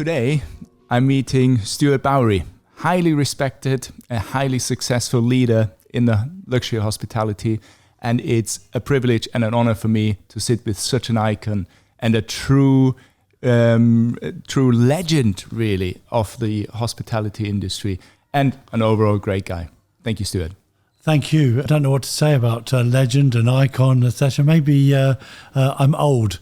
Today, I'm meeting Stuart Bowery, highly respected, a highly successful leader in the luxury hospitality, and it's a privilege and an honor for me to sit with such an icon and a true legend, really, of the hospitality industry, and an overall great guy. Thank you, Stuart. Thank you. I don't know what to say about legend and icon, etc. Maybe I'm old,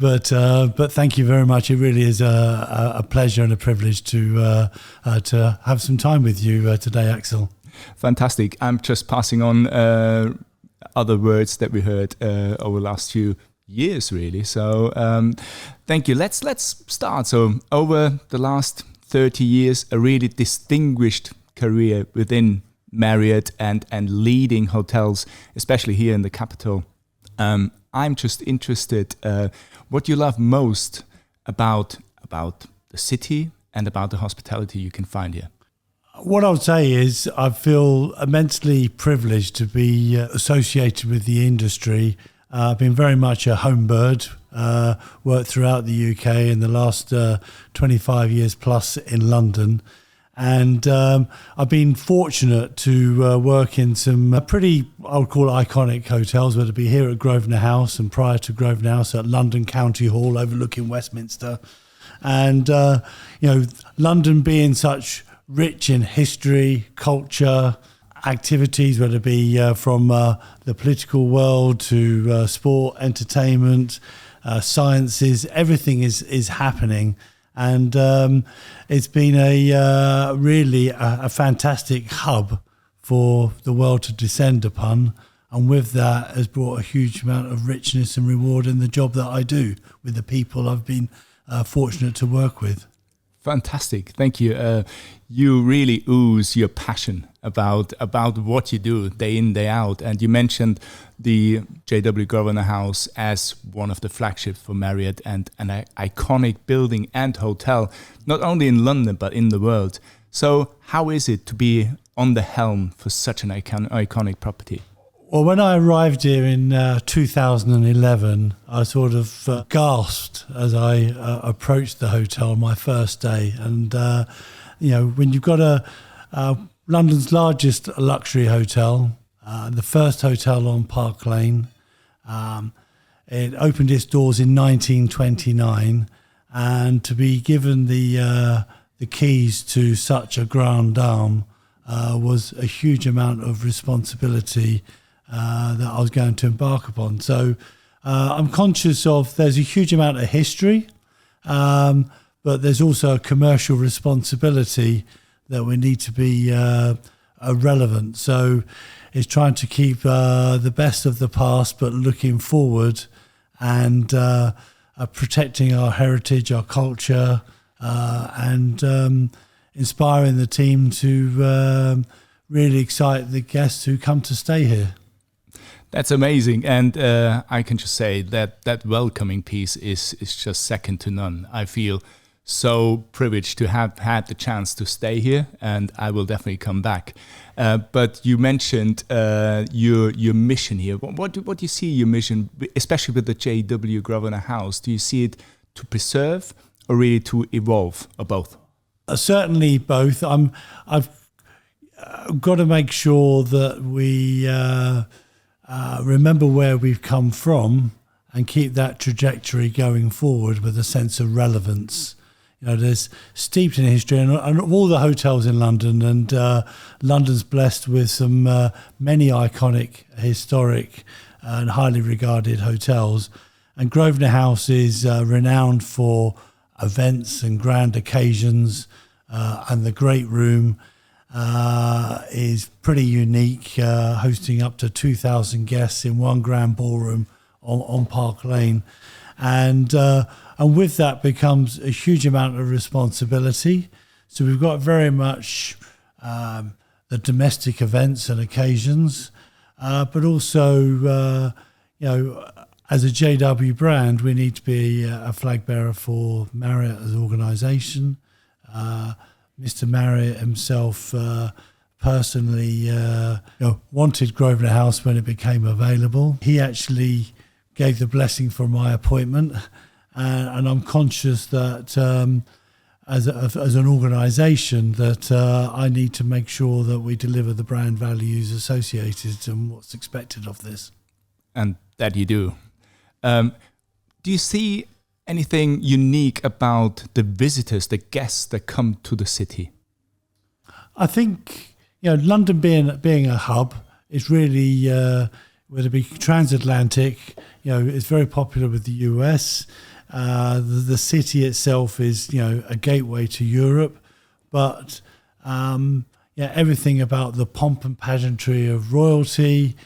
but thank you very much. It really is a pleasure and a privilege to have some time with you today, Axel. Fantastic. I'm just passing on other words that we heard over the last few years, really. So thank you. Let's start. So over the last 30 years, a really distinguished career within Marriott and leading hotels, especially here in the capital. I'm just interested what you love most about the city and about the hospitality you can find here. What I would say is I feel immensely privileged to be associated with the industry. I've been very much a home bird, worked throughout the UK in the last 25 years plus in London. And I've been fortunate to work in some pretty, I would call it iconic hotels, whether it be here at Grosvenor House and prior to Grosvenor House at London County Hall overlooking Westminster. And, London being such rich in history, culture, activities, whether it be from the political world to sport, entertainment, sciences, everything is happening. And it's been really a fantastic hub for the world to descend upon. And with that has brought a huge amount of richness and reward in the job that I do with the people I've been fortunate to work with. Fantastic. Thank you. You really ooze your passion about what you do day in, day out. And you mentioned the JW Grosvenor House as one of the flagships for Marriott and an iconic building and hotel, not only in London, but in the world. So how is it to be on the helm for such an iconic property? Well, when I arrived here in 2011, I sort of gasped as I approached the hotel my first day. And, when you've got London's largest luxury hotel, the first hotel on Park Lane, it opened its doors in 1929, and to be given the keys to such a grande dame was a huge amount of responsibility that I was going to embark upon. So I'm conscious of there's a huge amount of history, but there's also a commercial responsibility that we need to be relevant. So it's trying to keep the best of the past, but looking forward and protecting our heritage, our culture, and inspiring the team to really excite the guests who come to stay here. That's amazing. And I can just say that welcoming piece is just second to none. I feel so privileged to have had the chance to stay here, and I will definitely come back. But you mentioned your mission here. What do you see your mission, especially with the JW Grosvenor House? Do you see it to preserve or really to evolve, or both? Certainly both. I've got to make sure that we remember where we've come from and keep that trajectory going forward with a sense of relevance. There's steeped in history and all the hotels in London, and London's blessed with some many iconic, historic and highly regarded hotels. And Grosvenor House is renowned for events and grand occasions, and the Great Room is pretty unique, hosting up to 2,000 guests in one grand ballroom on Park Lane. And with that becomes a huge amount of responsibility. So we've got very much the domestic events and occasions, but also, as a JW brand, we need to be a flag bearer for Marriott as an organisation. Mr. Marriott himself personally wanted Grosvenor House when it became available. He actually gave the blessing for my appointment, and I'm conscious that as an organisation that I need to make sure that we deliver the brand values associated and what's expected of this. And that you do. Do you see anything unique about the visitors, the guests that come to the city? I think, London being a hub is really, whether it be transatlantic, it's very popular with the US. The city itself is, a gateway to Europe, but everything about the pomp and pageantry of royalty.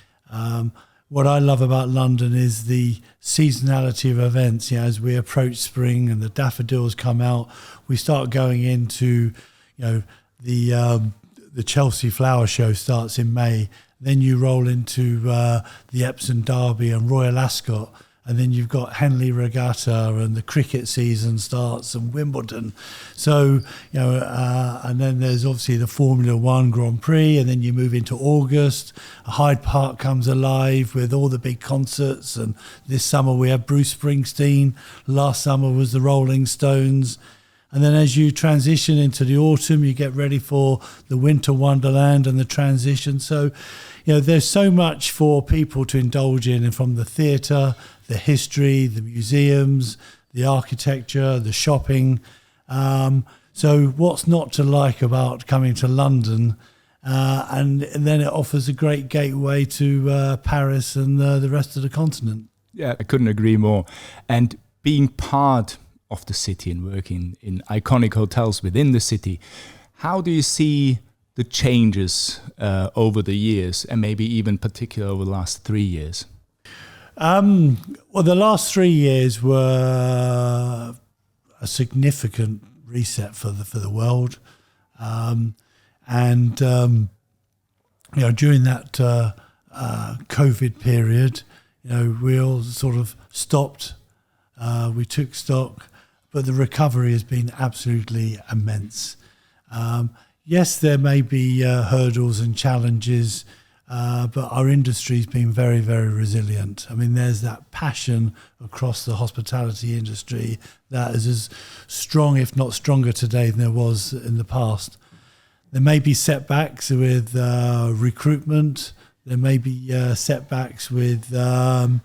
What I love about London is the seasonality of events. As we approach spring and the daffodils come out, we start going into, the Chelsea Flower Show starts in May. Then you roll into the Epsom Derby and Royal Ascot. And then you've got Henley Regatta and the cricket season starts and Wimbledon. So, and then there's obviously the Formula One Grand Prix, and then you move into August. Hyde Park comes alive with all the big concerts. And this summer we have Bruce Springsteen. Last summer was the Rolling Stones. And then as you transition into the autumn, you get ready for the winter wonderland and the transition. So, there's so much for people to indulge in, and from the theatre, the history, the museums, the architecture, the shopping. So what's not to like about coming to London? And then it offers a great gateway to Paris and the rest of the continent. Yeah, I couldn't agree more. And being part of the city and working in iconic hotels within the city, how do you see the changes over the years, and maybe even particularly over the last 3 years? Well, the last 3 years were a significant reset for the world, and during that COVID period, we all sort of stopped. We took stock, but the recovery has been absolutely immense. Yes, there may be hurdles and challenges, but our industry's been very, very resilient. I mean, there's that passion across the hospitality industry that is as strong, if not stronger today than there was in the past. There may be setbacks with recruitment. There may be setbacks with, the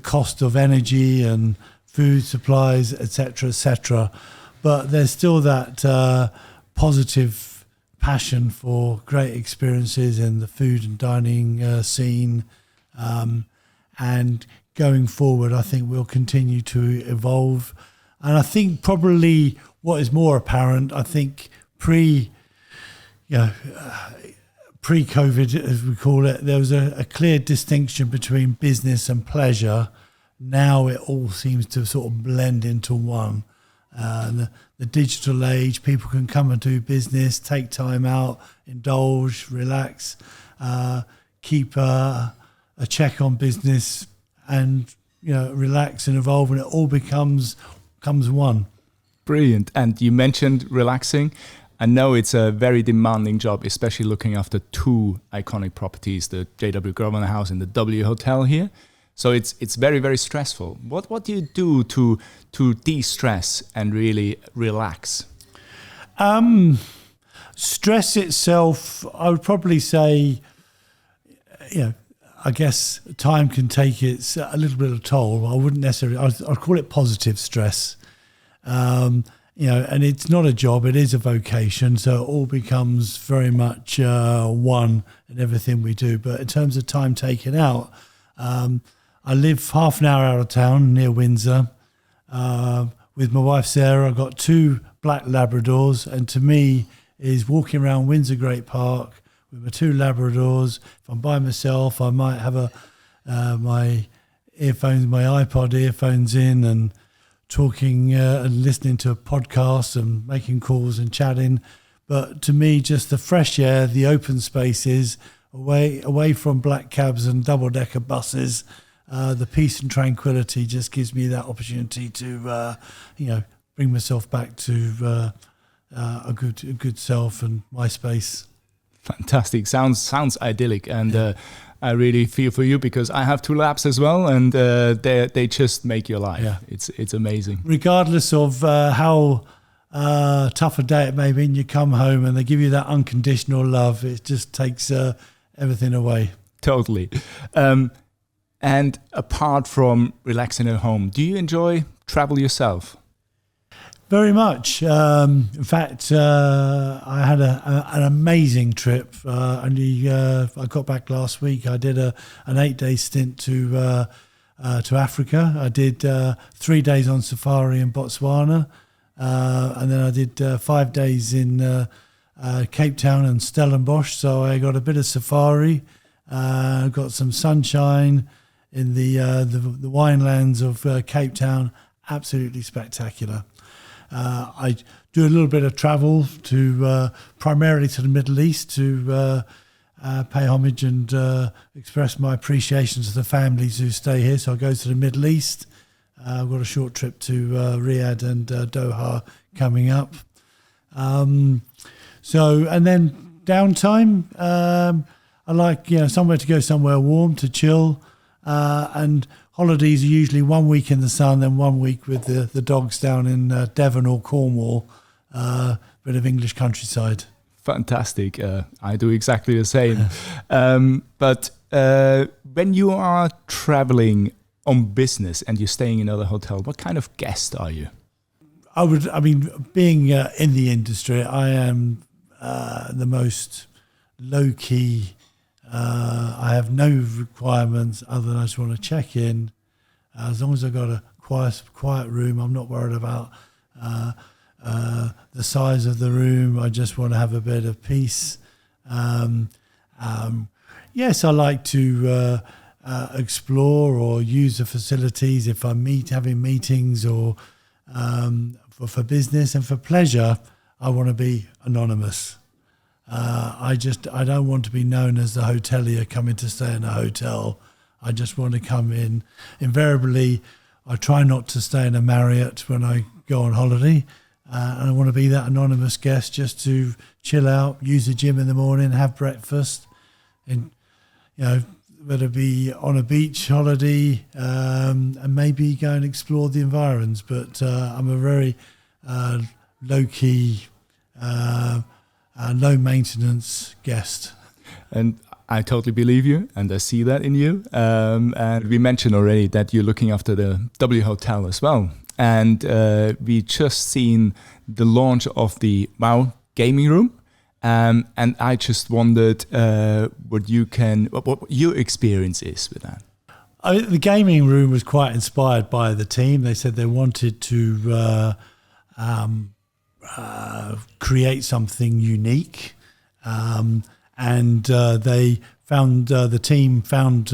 cost of energy and food supplies, etc. But there's still that positive passion for great experiences in the food and dining scene. And going forward, I think we'll continue to evolve. And I think probably what is more apparent, I think pre-COVID, as we call it, there was a clear distinction between business and pleasure. Now it all seems to sort of blend into one. The digital age, people can come and do business, take time out, indulge, relax, keep a check on business, and relax and evolve, and it all becomes one. Brilliant. And you mentioned relaxing. I know it's a very demanding job, especially looking after two iconic properties, the JW Grosvenor House and the W Hotel here. So it's very, very stressful. What do you do to de-stress and really relax? Stress itself, I would probably say, I guess time can take a little bit of toll. I wouldn't necessarily, I'd call it positive stress. And it's not a job, it is a vocation. So it all becomes very much one in everything we do. But in terms of time taken out, I live half an hour out of town near Windsor. With my wife Sarah, I've got 2 black Labradors, and to me is walking around Windsor Great Park with my 2 Labradors. If I'm by myself, I might have my earphones, my iPod earphones in, and talking and listening to a podcast and making calls and chatting. But to me, just the fresh air, the open spaces, away from black cabs and double-decker buses. The peace and tranquility just gives me that opportunity to, bring myself back to a good self and my space. Fantastic. Sounds idyllic, and I really feel for you because I have 2 labs as well, and they just make your life. Yeah. It's amazing. Regardless of how tough a day it may be, and you come home and they give you that unconditional love. It just takes everything away. Totally. And apart from relaxing at home, do you enjoy travel yourself? Very much. In fact, I had an amazing trip. I got back last week. I did an 8-day stint to Africa. I did 3 days on safari in Botswana, and then I did 5 days in Cape Town and Stellenbosch. So I got a bit of safari, got some sunshine in the winelands of Cape Town. Absolutely spectacular. I do a little bit of travel to primarily to the Middle East to pay homage and express my appreciation to the families who stay here. So I go to the Middle East. I've got a short trip to Riyadh and Doha coming up. And then downtime. I like somewhere to go, somewhere warm to chill, and holidays are usually 1 week in the sun, then 1 week with the dogs down in Devon or Cornwall, bit of English countryside. Fantastic. I do exactly the same. But when you are traveling on business and you're staying in another hotel, what kind of guest are you? Being in the industry, I am the most low-key. I have no requirements other than I just want to check in. As long as I've got a quiet room, I'm not worried about the size of the room. I just want to have a bit of peace. Yes, I like to explore or use the facilities if I'm having meetings or for business, and for pleasure, I want to be anonymous. I don't want to be known as the hotelier coming to stay in a hotel. I just want to come in. Invariably, I try not to stay in a Marriott when I go on holiday. And I want to be that anonymous guest just to chill out, use the gym in the morning, have breakfast, and whether it be on a beach holiday, and maybe go and explore the environs. But I'm a very low-key, low-maintenance guest. And I totally believe you, and I see that in you. And we mentioned already that you're looking after the W Hotel as well. And we just seen the launch of the WOW gaming room. And I just wondered what your experience is with that. The gaming room was quite inspired by the team. They said they wanted to create something unique. And the team found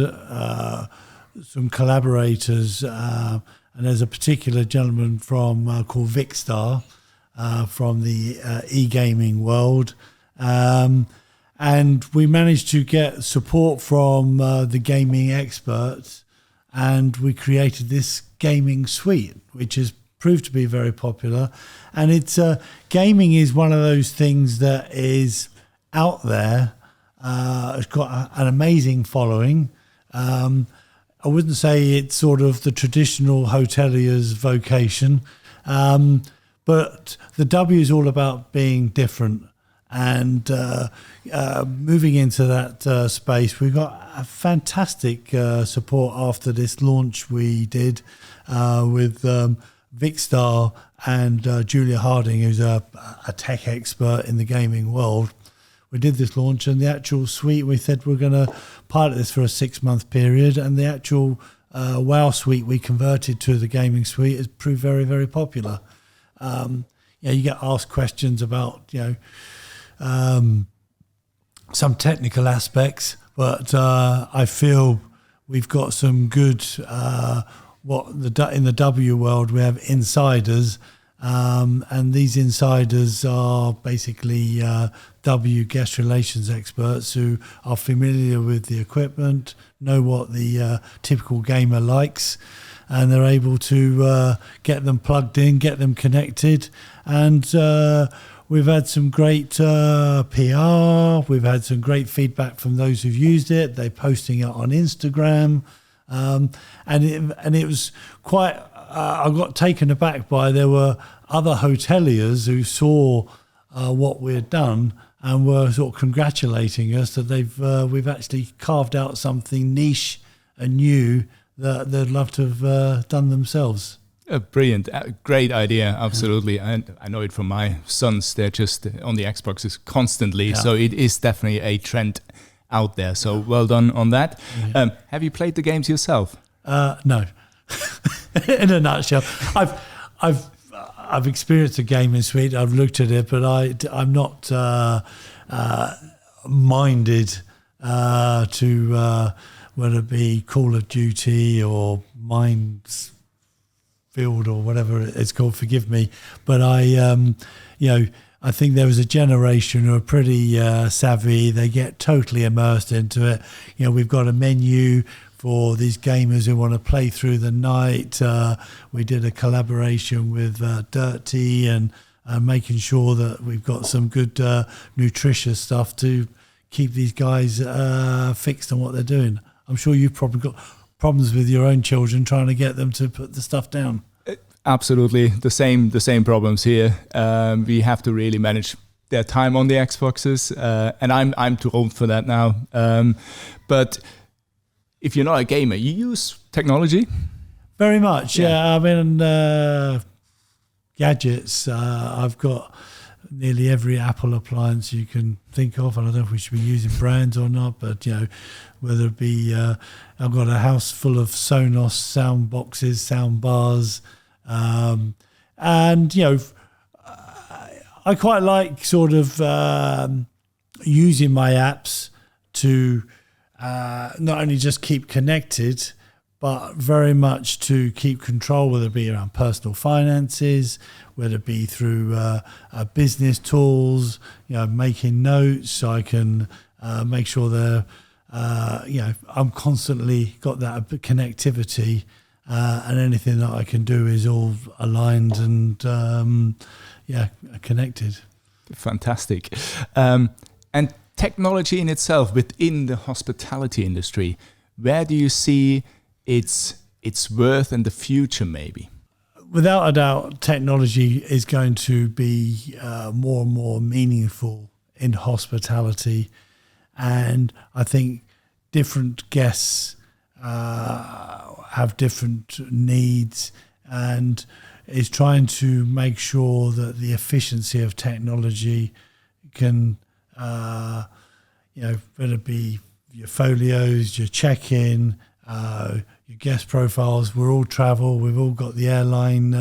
some collaborators, and there's a particular gentleman called Vicstar from the e-gaming world, and we managed to get support from the gaming experts, and we created this gaming suite, which has proved to be very popular. And it's gaming is one of those things that is out there. It's got an amazing following. I wouldn't say it's sort of the traditional hotelier's vocation, but the W is all about being different. And moving into that space, we got a fantastic support after this launch we did with Vicstar and Julia Harding, who's a tech expert in the gaming world. We did this launch, and the actual suite, we said we're going to pilot this for a 6-month period, and the actual WOW suite we converted to the gaming suite has proved very, very popular. You get asked questions about some technical aspects, but I feel we've got some good in the W world we have insiders. And these insiders are basically W guest relations experts who are familiar with the equipment, know what the typical gamer likes, and they're able to get them plugged in, get them connected. And we've had some great PR. We've had some great feedback from those who've used it. They're posting it on Instagram. And it was quite... I got taken aback by there were other hoteliers who saw what we'd done and were sort of congratulating us that we've actually carved out something niche and new that they'd love to have done themselves. Brilliant. Great idea. Absolutely. And I know it from my sons. They're just on the Xboxes constantly. So it is definitely a trend out there. So well done on that. Yeah. Have you played the games yourself? No. In a nutshell, I've experienced a gaming suite. I've looked at it, but I'm not minded to whether it be Call of Duty or Minefield or whatever it's called. Forgive me, but I think there was a generation who are pretty savvy. They get totally immersed into it. We've got a menu for these gamers who want to play through the night. We did a collaboration with Dirty and making sure that we've got some good nutritious stuff to keep these guys fixed on what they're doing. I'm sure you've probably got problems with your own children trying to get them to put the stuff down. Absolutely, the same problems here. We have to really manage their time on the Xboxes, and I'm too old for that now. But if you're not a gamer, you use technology? Very much, yeah. I mean, gadgets. I've got nearly every Apple appliance you can think of. I don't know if we should be using brands or not, but whether it be, I've got a house full of Sonos sound boxes, sound bars, and I quite like sort of using my apps to not only just keep connected, but very much to keep control, whether it be around personal finances, whether it be through business tools, making notes so I can make sure they're, I'm constantly got that connectivity, and anything that I can do is all aligned and, connected. Fantastic. And technology in itself within the hospitality industry, where do you see its worth in the future maybe? Without a doubt, technology is going to be more and more meaningful in hospitality. And I think different guests have different needs, and is trying to make sure that the efficiency of technology can, whether it be your folios, your check-in, your guest profiles. We're all travel. We've all got the airline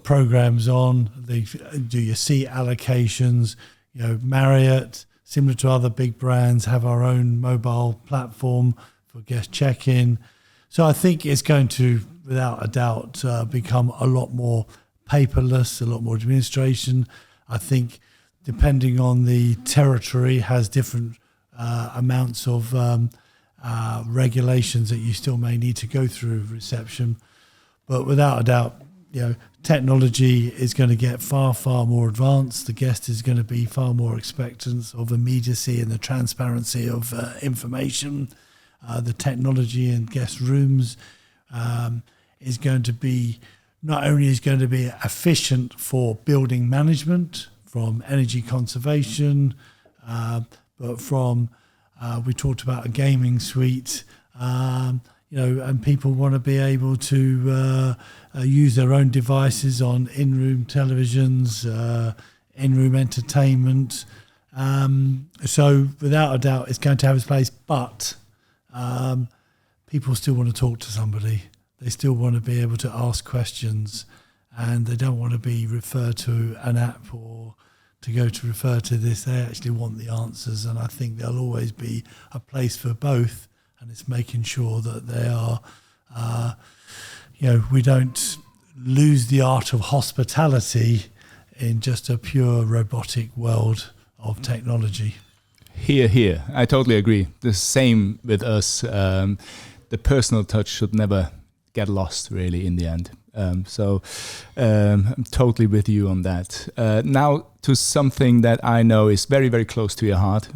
programs on. They do your seat allocations. Marriott, similar to other big brands, have our own mobile platform for guest check-in. So I think it's going to, without a doubt, become a lot more paperless, a lot more administration. I think depending on the territory has different amounts of regulations that you still may need to go through reception. But without a doubt, technology is going to get far, far more advanced. The guest is going to be far more expectant of immediacy and the transparency of information. The technology in guest rooms is going to be, not only is going to be efficient for building management, from energy conservation, but from, we talked about a gaming suite, and people want to be able to use their own devices on in-room televisions, in-room entertainment. So without a doubt, it's going to have its place, but people still want to talk to somebody. They still want to be able to ask questions, and they don't want to be referred to an app or to go to refer to this. They actually want the answers, and I think there'll always be a place for both, and it's making sure that they are, we don't lose the art of hospitality in just a pure robotic world of technology. Here. I totally agree. The same with us. The personal touch should never get lost, really, in the end. So I'm totally with you on that. Now to something that I know is very, very close to your heart,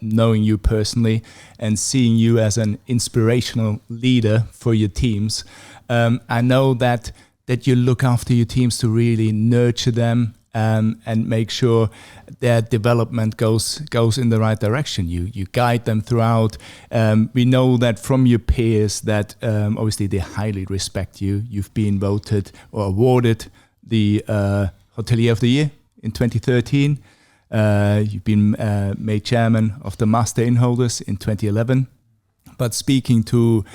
knowing you personally and seeing you as an inspirational leader for your teams. I know that that you look after your teams to really nurture them and make sure their development goes in the right direction. You guide them throughout. We know that from your peers that obviously they highly respect you. You've been voted or awarded the Hotelier of the Year in 2013. You've been made chairman of the Master Inn Holders in 2011. But speaking to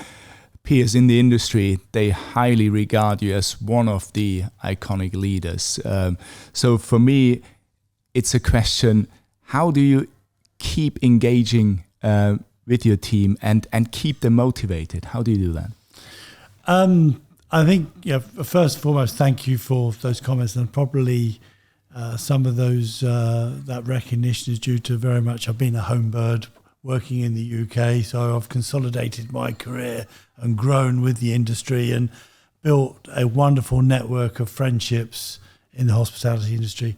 peers in the industry, they highly regard you as one of the iconic leaders. So for me, it's a question, how do you keep engaging with your team and keep them motivated? How do you do that? I think, first and foremost, thank you for those comments, and probably some of those, that recognition is due to very much, I've been a home bird working in the UK, so I've consolidated my career and grown with the industry and built a wonderful network of friendships in the hospitality industry.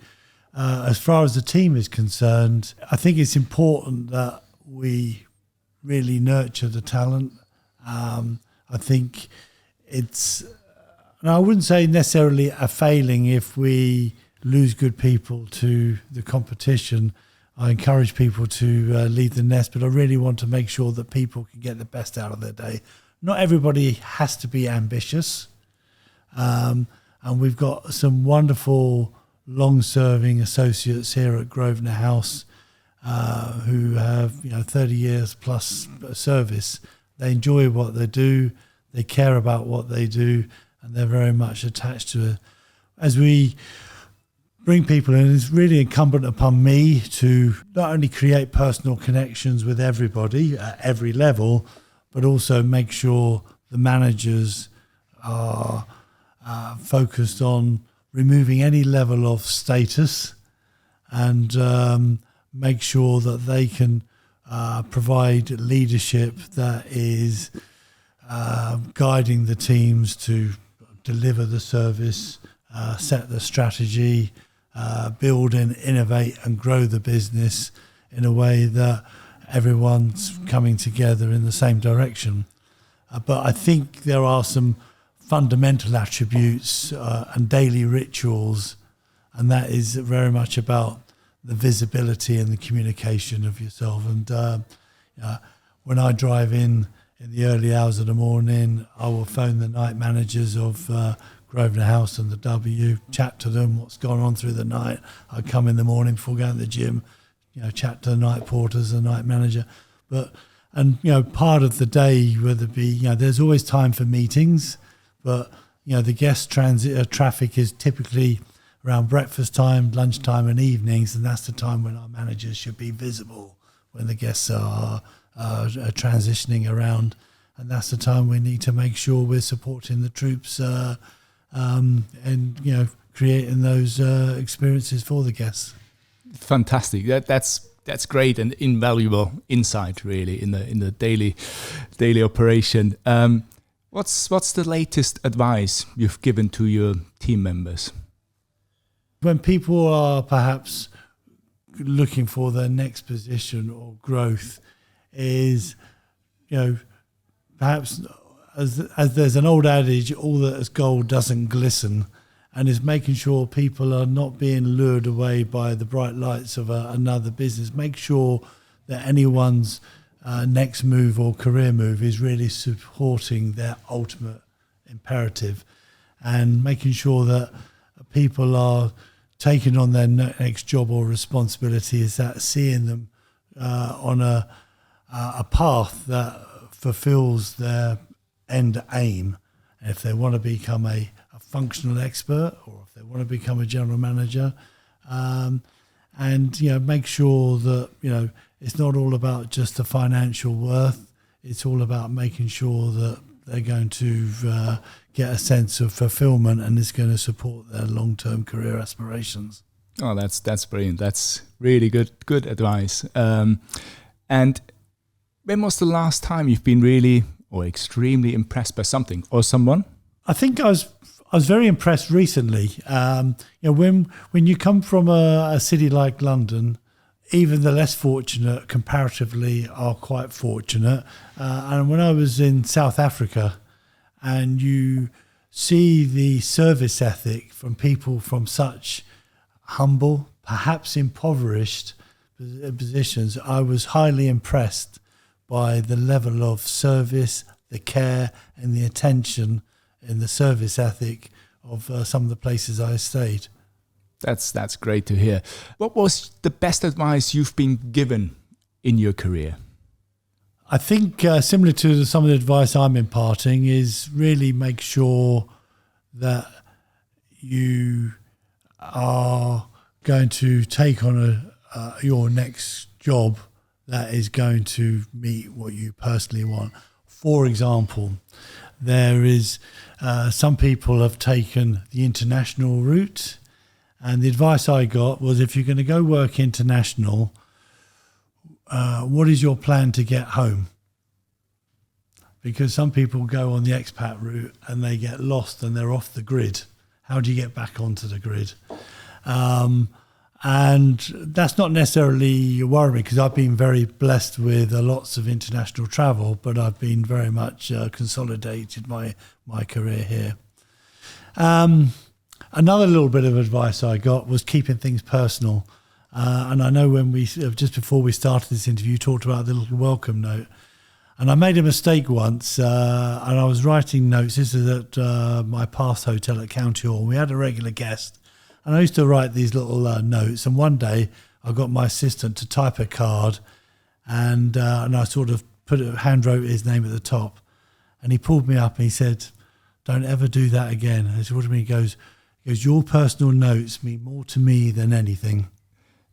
As far as the team is concerned, I think it's important that we really nurture the talent. I think it's, and I wouldn't say necessarily a failing if we lose good people to the competition. I encourage people to leave the nest, but I really want to make sure that people can get the best out of their day. Not everybody has to be ambitious. And we've got some wonderful long-serving associates here at Grosvenor House who have 30 years plus service. They enjoy what they do, they care about what they do, and they're very much attached to it. As we bring people in, it's really incumbent upon me to not only create personal connections with everybody at every level, but also make sure the managers are focused on removing any level of status and make sure that they can provide leadership that is guiding the teams to deliver the service, set the strategy, build and innovate and grow the business in a way that everyone's coming together in the same direction. But I think there are some fundamental attributes and daily rituals, and that is very much about the visibility and the communication of yourself. And when I drive in the early hours of the morning, I will phone the night managers of Grosvenor House and the W, chat to them what's gone on through the night. I come in the morning before going to the gym, chat to the night porters, the night manager. Part of the day, whether it be, there's always time for meetings, but the guest transit traffic is typically around breakfast time, lunchtime, and evenings, and that's the time when our managers should be visible when the guests are transitioning around, and that's the time we need to make sure we're supporting the troops and creating those experiences for the guests. Fantastic. That's great and invaluable insight, really, in the daily operation. What's the latest advice you've given to your team members? When people are perhaps looking for their next position or growth, is perhaps as there's an old adage, all that is gold doesn't glisten, and is making sure people are not being lured away by the bright lights of another business. Make sure that anyone's next move or career move is really supporting their ultimate imperative, and making sure that people are taking on their next job or responsibility is that seeing them on a path that fulfills their end aim. And if they want to become a functional expert, or if they want to become a general manager, and make sure that it's not all about just the financial worth. It's all about making sure that they're going to get a sense of fulfillment, and it's going to support their long-term career aspirations. Oh, that's brilliant. That's really good advice. And when was the last time you've been really or extremely impressed by something or someone? I think I was very impressed recently. When you come from a city like London, even the less fortunate comparatively are quite fortunate. And when I was in South Africa, and you see the service ethic from people from such humble, perhaps impoverished positions, I was highly impressed by the level of service, the care and the attention and the service ethic of some of the places I stayed. That's great to hear. What was the best advice you've been given in your career? I think similar to some of the advice I'm imparting is really make sure that you are going to take on your next job that is going to meet what you personally want. For example, there is some people have taken the international route, and the advice I got was, if you're going to go work international, what is your plan to get home? Because some people go on the expat route and they get lost and they're off the grid. How do you get back onto the grid? And that's not necessarily worrying me, because I've been very blessed with lots of international travel, but I've been very much consolidated my career here. Another little bit of advice I got was keeping things personal. And I know when we, just before we started this interview, talked about the little welcome note. And I made a mistake once, and I was writing notes. This is at my past hotel at County Hall. We had a regular guest, and I used to write these little notes. And one day I got my assistant to type a card, and I sort of hand wrote his name at the top. And he pulled me up and he said, "Don't ever do that again." I said, "What do you mean?" He goes, "Your personal notes mean more to me than anything."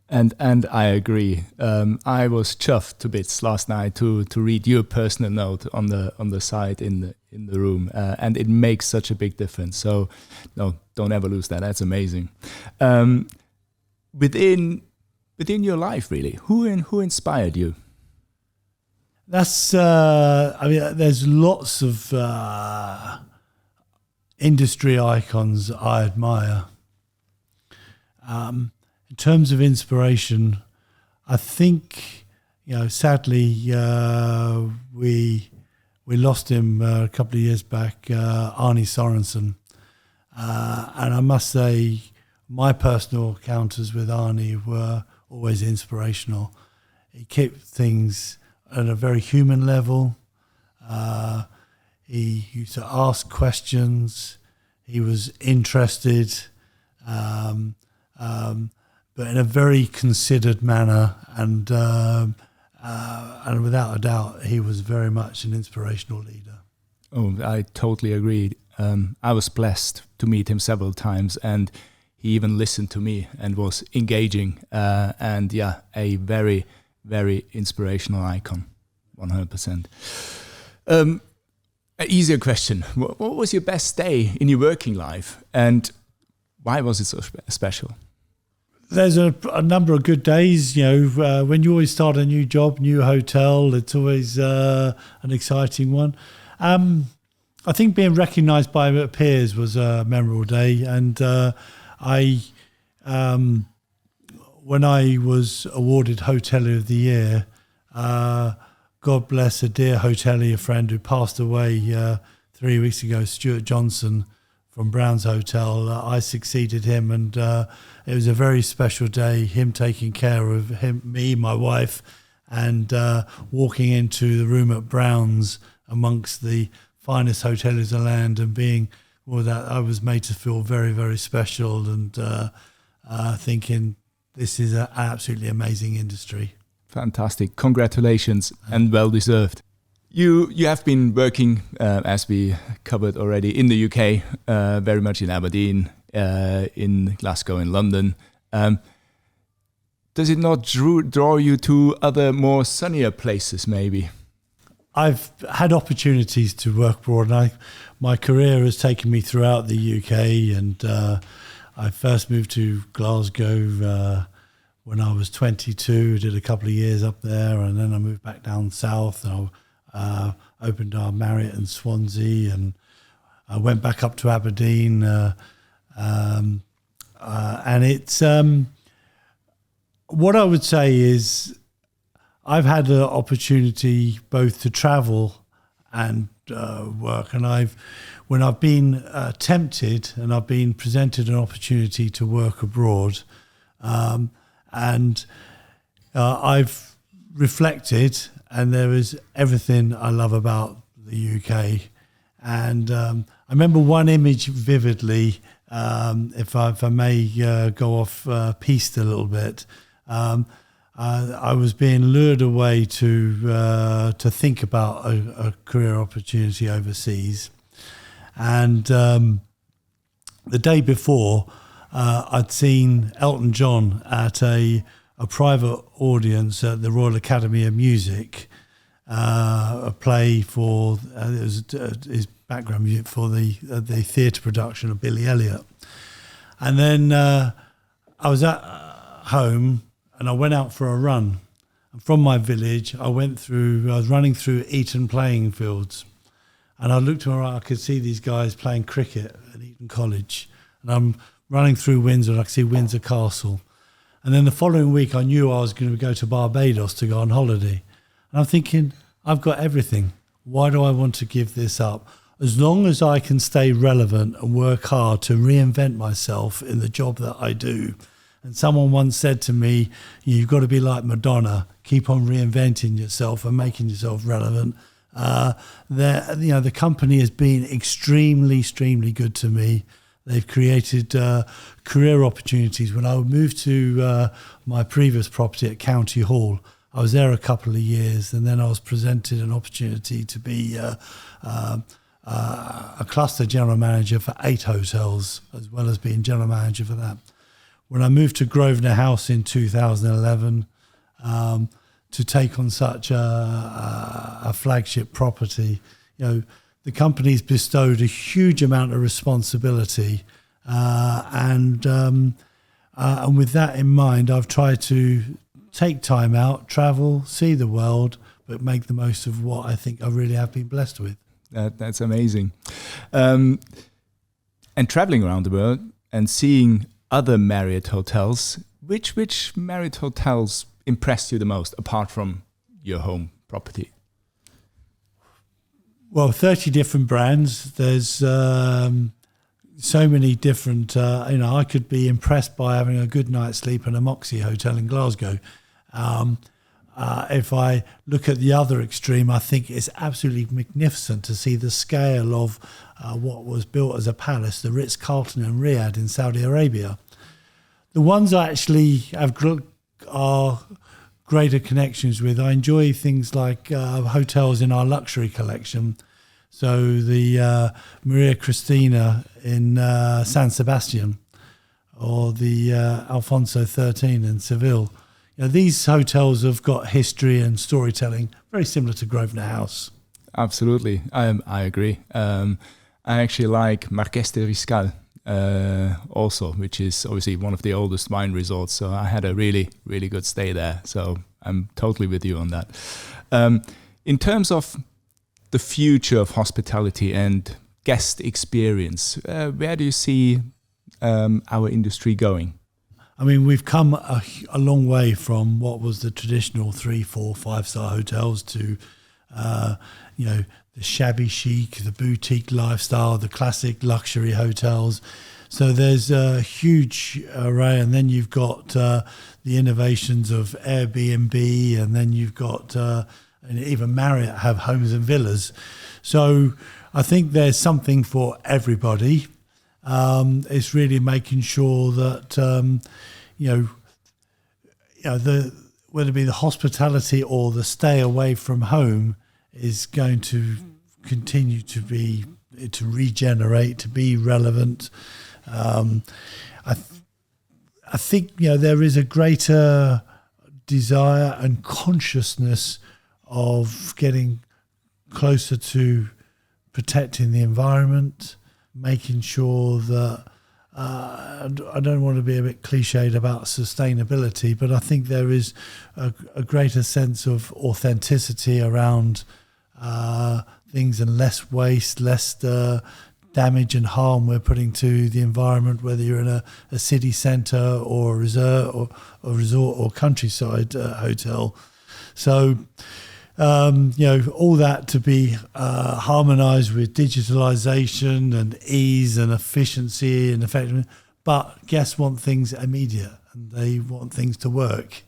And I agree. I was chuffed to bits last night to read your personal note on the side in the room, and it makes such a big difference. So, no, don't ever lose that. That's amazing. Within your life, really, who inspired you? That's I mean, there's lots of industry icons I admire. In terms of inspiration, I think, sadly, we lost him a couple of years back, Arnie Sorensen. And I must say, my personal encounters with Arnie were always inspirational. He kept things at a very human level. He used to ask questions. He was interested. But in a very considered manner, and without a doubt, he was very much an inspirational leader. Oh, I totally agree. I was blessed to meet him several times, and he even listened to me and was engaging. And yeah, a very, very inspirational icon, 100%. An easier question: what was your best day in your working life, and why was it so special? There's a number of good days. When you always start a new job, new hotel, it's always an exciting one. I think being recognised by peers was a memorable day. And when I was awarded Hotelier of the Year, God bless a dear hotelier friend who passed away 3 weeks ago, Stuart Johnson, from Brown's Hotel. I succeeded him, and it was a very special day, him taking care of me, my wife, and walking into the room at Brown's amongst the finest hoteliers in the land, and being that I was made to feel very, very special, and thinking this is an absolutely amazing industry. Fantastic. Congratulations, and well deserved. You have been working, as we covered already, in the UK, very much in Aberdeen, in Glasgow, in London. Does it not draw you to other more sunnier places, maybe? I've had opportunities to work abroad, and my career has taken me throughout the UK, and I first moved to Glasgow when I was 22, did a couple of years up there, and then I moved back down south, and I opened our Marriott in Swansea, and I went back up to Aberdeen, and it's what I would say is I've had the opportunity both to travel and work. And when I've been tempted and I've been presented an opportunity to work abroad, and I've reflected, and there is everything I love about the UK. And I remember one image vividly, if I may go off piste a little bit. I was being lured away to think about a career opportunity overseas, and the day before, I'd seen Elton John at a private audience at the Royal Academy of Music, a play for it was his background music for the theatre production of Billy Elliot, and then I was at home. And I went out for a run. And from my village, I was running through Eton playing fields. And I looked to my right, I could see these guys playing cricket at Eton College. And I'm running through Windsor, and I could see Windsor Castle. And then the following week, I knew I was going to go to Barbados to go on holiday. And I'm thinking, I've got everything. Why do I want to give this up? As long as I can stay relevant and work hard to reinvent myself in the job that I do. And someone once said to me, you've got to be like Madonna, keep on reinventing yourself and making yourself relevant. The company has been extremely, extremely good to me. They've created career opportunities. When I moved to my previous property at County Hall, I was there a couple of years, and then I was presented an opportunity to be a cluster general manager for 8 hotels, as well as being general manager for that. When I moved to Grosvenor House in 2011 to take on such a flagship property, the company's bestowed a huge amount of responsibility, and with that in mind, I've tried to take time out, travel, see the world, but make the most of what I think I really have been blessed with. That's amazing. And traveling around the world and seeing other Marriott hotels, which Marriott hotels impressed you the most, apart from your home property? Well, 30 different brands. There's so many different, I could be impressed by having a good night's sleep in a Moxie hotel in Glasgow. If I look at the other extreme, I think it's absolutely magnificent to see the scale of what was built as a palace, the Ritz-Carlton in Riyadh in Saudi Arabia. The ones I actually are greater connections with, I enjoy things like hotels in our luxury collection. So the Maria Cristina in San Sebastian, or the Alfonso XIII in Seville. These hotels have got history and storytelling, very similar to Grosvenor House. Absolutely, I agree. I actually like Marquès de Riscal also, which is obviously one of the oldest wine resorts. So I had a really, really good stay there. So I'm totally with you on that. In terms of the future of hospitality and guest experience, where do you see our industry going? I mean, we've come a long way from what was the traditional 3, 4, 5-star hotels to, the shabby chic, the boutique lifestyle, the classic luxury hotels. So there's a huge array, and then you've got the innovations of Airbnb, and then you've got and even Marriott have homes and villas. So I think there's something for everybody. It's really making sure that whether it be the hospitality or the stay away from home is going to continue to regenerate, to be relevant. I think there is a greater desire and consciousness of getting closer to protecting the environment, making sure that I don't want to be a bit cliched about sustainability, but I think there is a greater sense of authenticity around things, and less waste, less damage and harm we're putting to the environment, whether you're in a city centre or a resort or countryside hotel. So all that to be harmonized with digitalization and ease and efficiency and effectiveness. But guests want things immediate and they want things to work.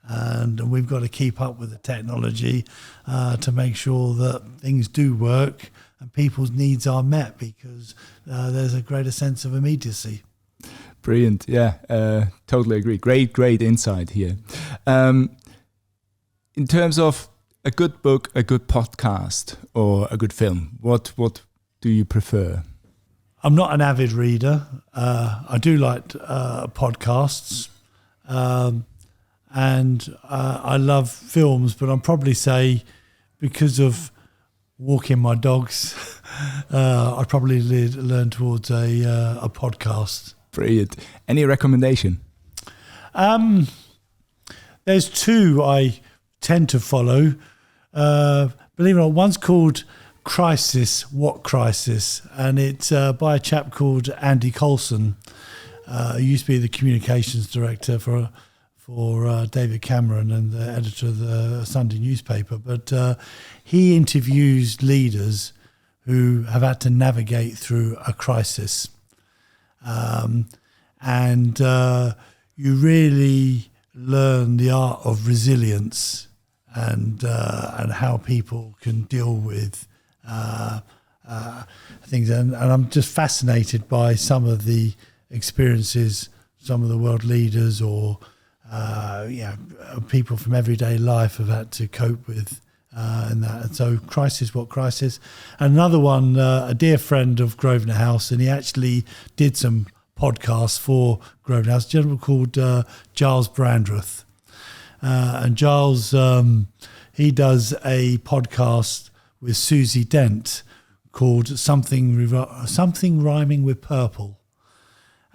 And we've got to keep up with the technology to make sure that things do work and people's needs are met, because there's a greater sense of immediacy. Brilliant. Yeah, totally agree. Great insight here. In terms of a good book, a good podcast, or a good film, what do you prefer? I'm not an avid reader. I do like podcasts. And I love films, but I'd probably say, because of walking my dogs, I'd probably learn towards a podcast. Brilliant. Any recommendation? There's two I tend to follow. Believe it or not, one's called Crisis, What Crisis? And it's by a chap called Andy Coulson, who used to be the communications director for David Cameron and the editor of the Sunday newspaper. But he interviews leaders who have had to navigate through a crisis. And you really learn the art of resilience and how people can deal with things. And I'm just fascinated by some of the experiences some of the world leaders or people from everyday life have had to cope with and that. And so Crisis, What Crisis? And another one, a dear friend of Grosvenor House, and he actually did some podcasts for Grosvenor House, a gentleman called Giles Brandreth. And Giles, he does a podcast with Susie Dent called Something Rhyming with Purple.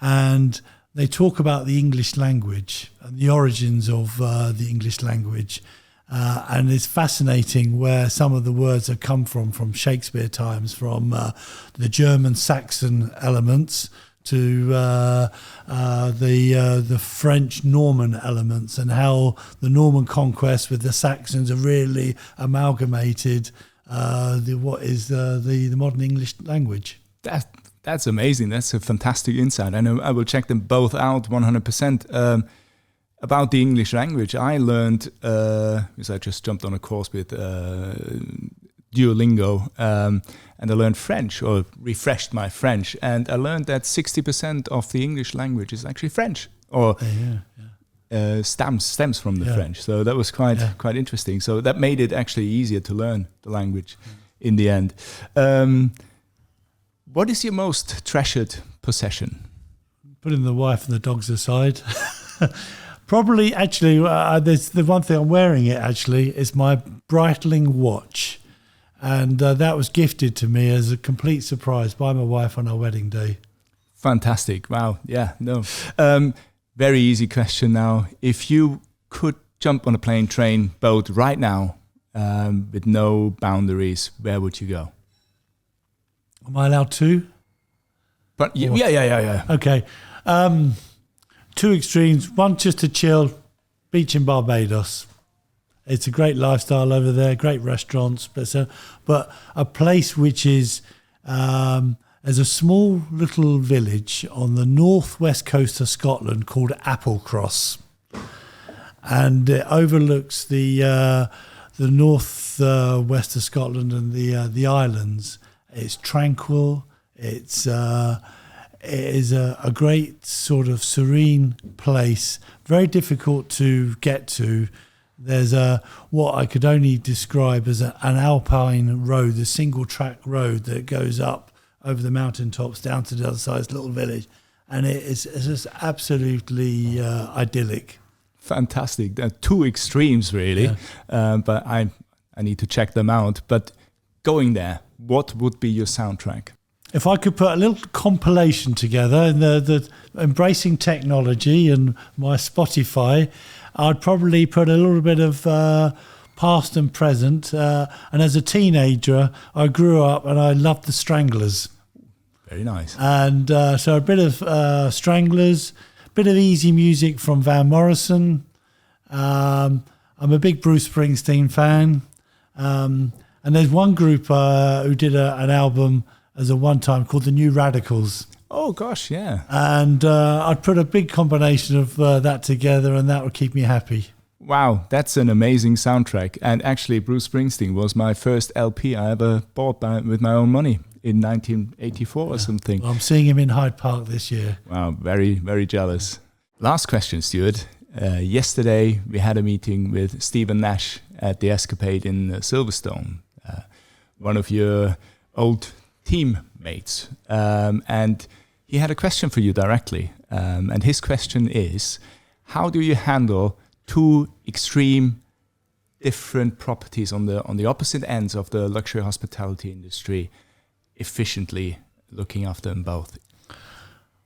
And they talk about the English language and the origins of the English language. And it's fascinating where some of the words have come from Shakespeare times, from the German Saxon elements to the French Norman elements, and how the Norman conquest with the Saxons have really amalgamated the modern English language. That's amazing. That's a fantastic insight. I know I will check them both out 100%. About the English language, I learned, because I just jumped on a course with Duolingo, and I learned French, or refreshed my French, and I learned that 60% of the English language is actually French, or stems from the French. So that was quite interesting. So that made it actually easier to learn the language in the end. What is your most treasured possession? Putting the wife and the dogs aside. Probably, actually, there's the one thing I'm wearing it, actually, is my Breitling watch. And that was gifted to me as a complete surprise by my wife on our wedding day. Fantastic. Wow. Yeah, no. Very easy question now. If you could jump on a plane, train, boat right now with no boundaries, where would you go? Am I allowed to? But yeah. Okay. Two extremes. One, just to chill, beach in Barbados. It's a great lifestyle over there, great restaurants, but a place which is as a small little village on the northwest coast of Scotland called Applecross, and it overlooks the north west of Scotland and the islands. It's tranquil. It is a great sort of serene place, very difficult to get to. There's what I could only describe as an alpine road, a single track road that goes up over the mountaintops down to the other side of this little village. And it's just absolutely idyllic. Fantastic. There are two extremes, really, but I need to check them out. But going there, what would be your soundtrack? If I could put a little compilation together in the embracing technology and my Spotify, I'd probably put a little bit of past and present. And as a teenager, I grew up and I loved the Stranglers. Very nice. And so a bit of Stranglers, a bit of easy music from Van Morrison. I'm a big Bruce Springsteen fan. And there's one group who did an album as a one-time called the New Radicals. Oh, gosh, yeah. And I'd put a big combination of that together, and that would keep me happy. Wow, that's an amazing soundtrack. And actually, Bruce Springsteen was my first LP I ever bought with my own money in 1984 or something. Well, I'm seeing him in Hyde Park this year. Wow, very, very jealous. Last question, Stuart. Yesterday, we had a meeting with Stephen Nash at the Escapade in Silverstone, one of your old teammates. And he had a question for you directly. And his question is, how do you handle two extreme different properties on the opposite ends of the luxury hospitality industry efficiently, looking after them both?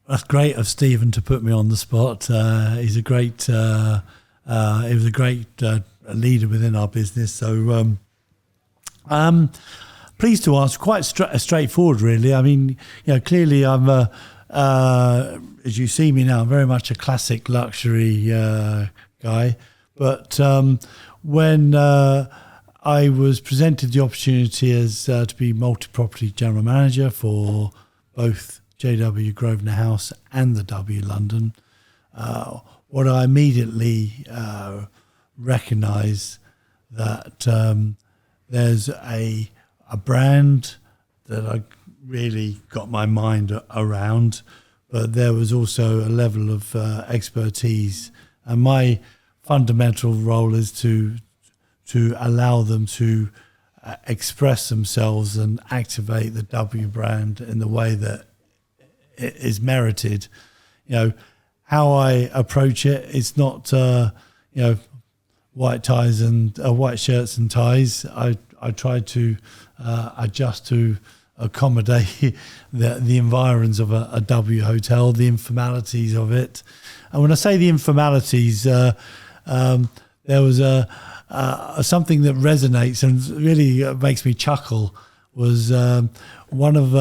That's great of Stephen to put me on the spot. He's a great, he was a great leader within our business. So pleased to answer, quite straightforward, really. I mean, clearly I'm, as you see me now, I'm very much a classic luxury guy. But when I was presented the opportunity as to be multi-property general manager for both JW Grosvenor House and the W London, what I immediately recognise that there's a brand that I really got my mind around, but there was also a level of expertise, and my fundamental role is to allow them to express themselves and activate the W brand in the way that it is merited. How I approach it, it's not white ties and white shirts and ties. I try to adjust to accommodate the environs of a W hotel, the informalities of it. And when I say the informalities, there was something that resonates and really makes me chuckle. Was one of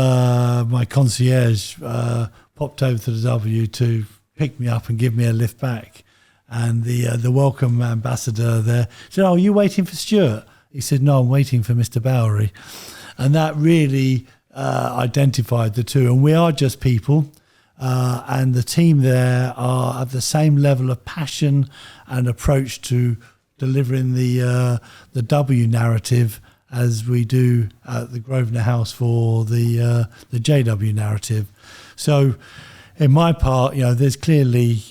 my concierge popped over to the W to pick me up and give me a lift back, and the welcome ambassador there said, "Oh, are you waiting for Stuart?" He said, "No, I'm waiting for Mr. Bowery," and that really identified the two. And we are just people. And the team there have the same level of passion and approach to delivering the W narrative as we do at the Grosvenor House for the JW narrative. So in my part, there's clearly,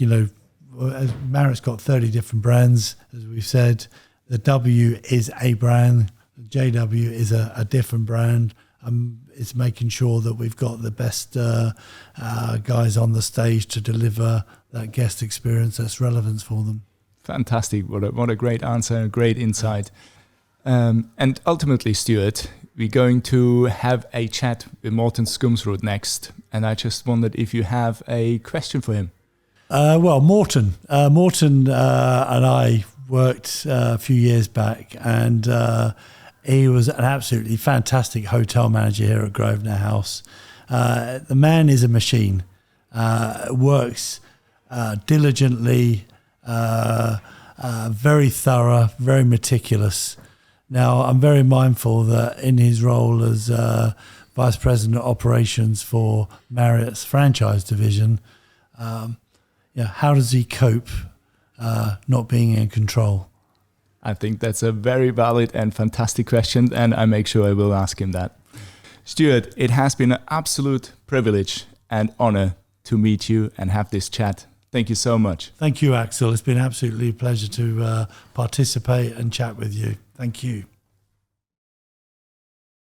Marriott's got 30 different brands, as we've said. The W is a brand, the JW is a different brand. It's making sure that we've got the best guys on the stage to deliver that guest experience that's relevant for them. Fantastic. What a great answer and a great insight. And ultimately, Stuart, we're going to have a chat with Morten Skumsrud next. And I just wondered if you have a question for him. Well, Morten and I worked a few years back, and he was an absolutely fantastic hotel manager here at Grosvenor House. The man is a machine, works diligently, very thorough, very meticulous. Now, I'm very mindful that in his role as Vice President of Operations for Marriott's franchise division, how does he cope not being in control? I think that's a very valid and fantastic question, and I make sure I will ask him that. Stuart, it has been an absolute privilege and honor to meet you and have this chat. Thank you so much. Thank you, Axel. It's been absolutely a pleasure to participate and chat with you. Thank you.